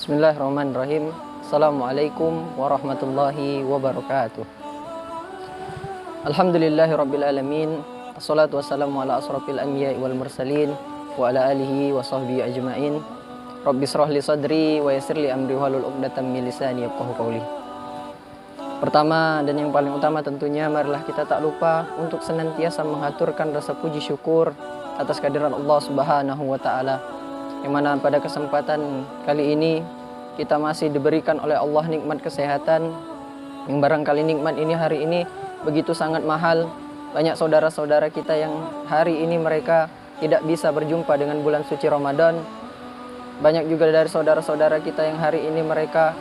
Bismillahirrahmanirrahim. Assalamualaikum warahmatullahi wabarakatuh. Alhamdulillahirabbil alamin. Assalatu wassalamu ala asrofil anbiya'i wal mursalin wa ala alihi wa sahbihi ajma'in. Rabbi shrah li sadri wa yassir li amri wahlul 'uqdatam min lisani yafqahu qawli. Pertama dan yang paling utama tentunya marilah kita tak lupa untuk senantiasa mengaturkan rasa puji syukur atas kehadiran Allah Subhanahu wa taala, yang mana pada kesempatan kali ini kita masih diberikan oleh Allah nikmat kesehatan, yang barangkali nikmat ini hari ini begitu sangat mahal. Banyak saudara-saudara kita yang hari ini mereka tidak bisa berjumpa dengan bulan suci Ramadan. Banyak juga dari saudara-saudara kita yang hari ini mereka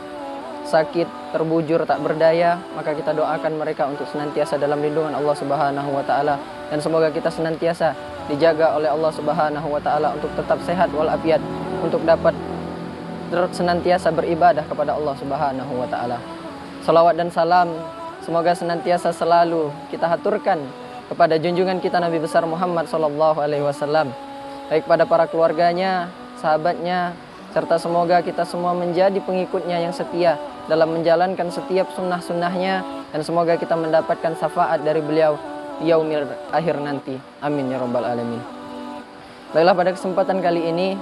sakit, terbujur, tak berdaya. Maka kita doakan mereka untuk senantiasa dalam lindungan Allah Subhanahu wa taala, dan semoga kita senantiasa dijaga oleh Allah Subhanahu wa taala untuk tetap sehat walafiat, untuk dapat senantiasa beribadah kepada Allah Subhanahu wa taala. Salawat dan salam semoga senantiasa selalu kita haturkan kepada junjungan kita Nabi besar Muhammad sallallahu alaihi wasallam, baik pada para keluarganya, sahabatnya, serta semoga kita semua menjadi pengikutnya yang setia dalam menjalankan setiap sunnah-sunnahnya, dan semoga kita mendapatkan syafaat dari beliau di yaumil akhir nanti. Amin ya rabbal alamin. Baiklah, pada kesempatan kali ini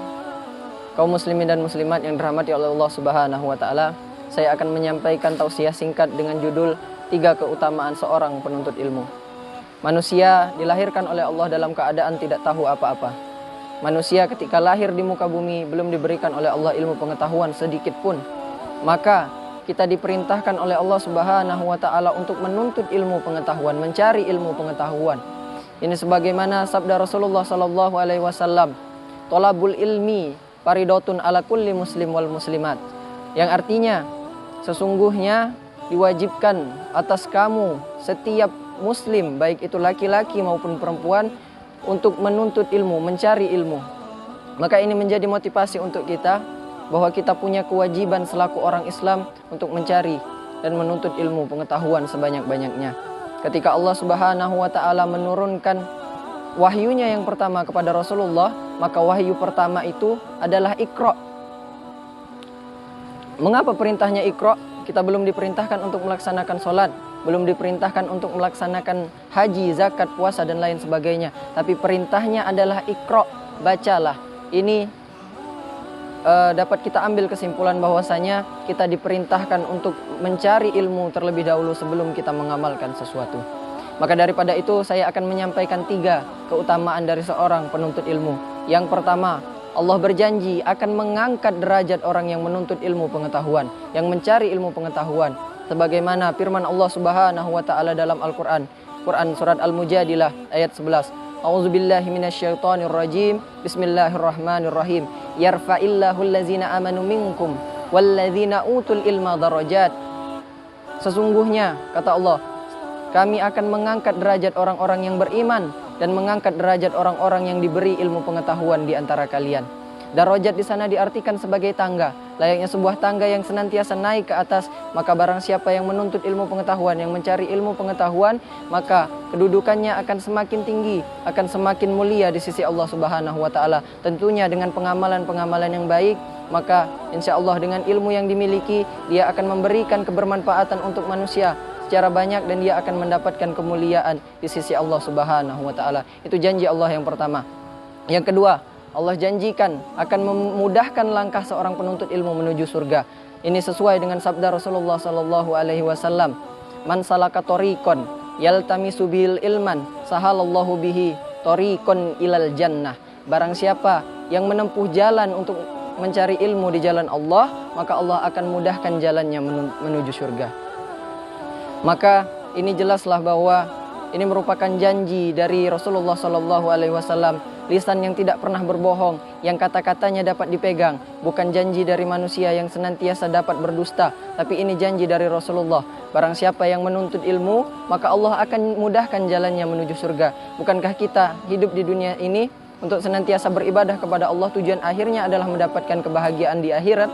kaum muslimin dan muslimat yang dirahmati oleh Allah Subhanahu wa taala, saya akan menyampaikan tausiah singkat dengan judul 3 keutamaan seorang penuntut ilmu. Manusia dilahirkan oleh Allah dalam keadaan tidak tahu apa-apa. Manusia ketika lahir di muka bumi belum diberikan oleh Allah ilmu pengetahuan sedikit pun. Maka kita diperintahkan oleh Allah Subhanahu wa taala untuk menuntut ilmu pengetahuan, mencari ilmu pengetahuan. Ini sebagaimana sabda Rasulullah sallallahu alaihi wasallam, "Thalabul ilmi faridotun ala kulli muslim wal muslimat." Yang artinya sesungguhnya diwajibkan atas kamu setiap muslim, baik itu laki-laki maupun perempuan, untuk menuntut ilmu, mencari ilmu. Maka ini menjadi motivasi untuk kita bahwa kita punya kewajiban selaku orang Islam untuk mencari dan menuntut ilmu pengetahuan sebanyak-banyaknya. Ketika Allah Subhanahu wa taala menurunkan wahyunya yang pertama kepada Rasulullah, maka wahyu pertama itu adalah Iqra. Mengapa perintahnya Iqra? Kita belum diperintahkan untuk melaksanakan sholat, belum diperintahkan untuk melaksanakan haji, zakat, puasa, dan lain sebagainya. Tapi perintahnya adalah Iqra, bacalah. Ini dapat kita ambil kesimpulan bahwasanya kita diperintahkan untuk mencari ilmu terlebih dahulu sebelum kita mengamalkan sesuatu. Maka daripada itu saya akan menyampaikan 3 keutamaan dari seorang penuntut ilmu. Yang pertama, Allah berjanji akan mengangkat derajat orang yang menuntut ilmu pengetahuan, yang mencari ilmu pengetahuan. Sebagaimana firman Allah Subhanahu wa taala dalam Al-Qur'an, Quran surat Al-Mujadilah ayat 11. A'udzubillahi minasyaitonir rajim. Bismillahirrahmanirrahim. Yarfa'illahu allazina amanu minkum wallazina utul ilma darajat. Sesungguhnya kata Allah, kami akan mengangkat derajat orang-orang yang beriman dan mengangkat derajat orang-orang yang diberi ilmu pengetahuan di antara kalian. Darajat di sana diartikan sebagai tangga, layaknya sebuah tangga yang senantiasa naik ke atas. Maka barang siapa yang menuntut ilmu pengetahuan, yang mencari ilmu pengetahuan, maka kedudukannya akan semakin tinggi, akan semakin mulia di sisi Allah Subhanahu wa taala. Tentunya dengan pengamalan-pengamalan yang baik, maka insya Allah dengan ilmu yang dimiliki dia akan memberikan kebermanfaatan untuk manusia secara banyak, dan dia akan mendapatkan kemuliaan di sisi Allah Subhanahu wa taala. Itu janji Allah yang pertama. Yang kedua, Allah janjikan akan memudahkan langkah seorang penuntut ilmu menuju surga. Ini sesuai dengan sabda Rasulullah sallallahu alaihi wasallam, "Man salaka thoriqan yaltamisu bil ilman, sahalallahu bihi thoriqan ilal jannah." Barang siapa yang menempuh jalan untuk mencari ilmu di jalan Allah, maka Allah akan mudahkan jalannya menuju surga. Maka ini jelaslah bahwa ini merupakan janji dari Rasulullah sallallahu alaihi wasallam, lisan yang tidak pernah berbohong, yang kata-katanya dapat dipegang, bukan janji dari manusia yang senantiasa dapat berdusta, tapi ini janji dari Rasulullah. Barang siapa yang menuntut ilmu, maka Allah akan mudahkan jalannya menuju surga. Bukankah kita hidup di dunia ini untuk senantiasa beribadah kepada Allah, tujuan akhirnya adalah mendapatkan kebahagiaan di akhirat,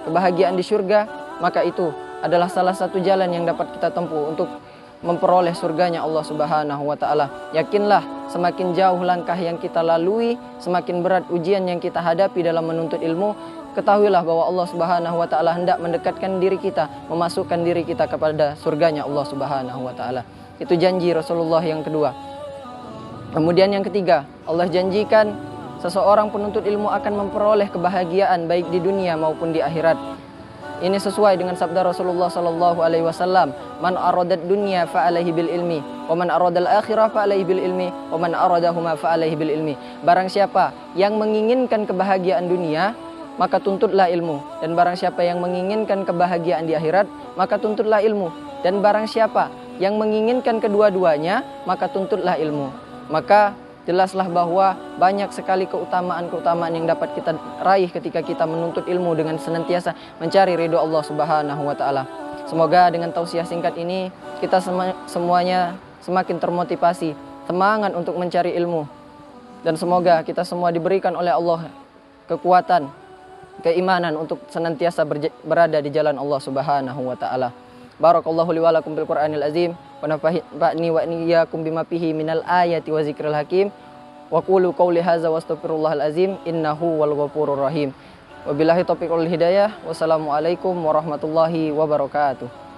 kebahagiaan di surga? Maka itu adalah salah satu jalan yang dapat kita tempuh untuk memperoleh surganya Allah Subhanahu wa taala. Yakinlah, semakin jauh langkah yang kita lalui, semakin berat ujian yang kita hadapi dalam menuntut ilmu, ketahuilah bahwa Allah Subhanahu wa taala hendak mendekatkan diri kita, memasukkan diri kita kepada surganya Allah Subhanahu wa taala. Itu janji Rasulullah yang kedua. Kemudian yang ketiga, Allah janjikan seseorang penuntut ilmu akan memperoleh kebahagiaan baik di dunia maupun di akhirat. Ini sesuai dengan sabda Rasulullah sallallahu alaihi wasallam, "Man aradad dunya fa alaihi bil ilmi, wa man aradal akhirah fa alaihi bil ilmi, wa man aradahuma fa alaihi bil ilmi." Barang siapa yang menginginkan kebahagiaan dunia, maka tuntutlah ilmu, dan barang siapa yang menginginkan kebahagiaan di akhirat, maka tuntutlah ilmu, dan barang siapa yang menginginkan kedua-duanya, maka tuntutlah ilmu. Maka jelaslah bahwa banyak sekali keutamaan-keutamaan yang dapat kita raih ketika kita menuntut ilmu dengan senantiasa mencari ridho Allah Subhanahu wa taala. Semoga dengan tausiah singkat ini kita semuanya semakin termotivasi, semangat untuk mencari ilmu. Dan semoga kita semua diberikan oleh Allah kekuatan, keimanan untuk senantiasa berada di jalan Allah Subhanahu wa taala. Barakallahu li wa lakum bil Qur'anil azim wa nafa'ni wa iyyakum bima fihi minal ayati wa zikril hakim. Wa qulu qawli hadza wastaghfirullahal azim innahu wal ghafurur rahim. Wabillahi taufiq wal hidayah. Wassalamualaikum warahmatullahi wabarakatuh.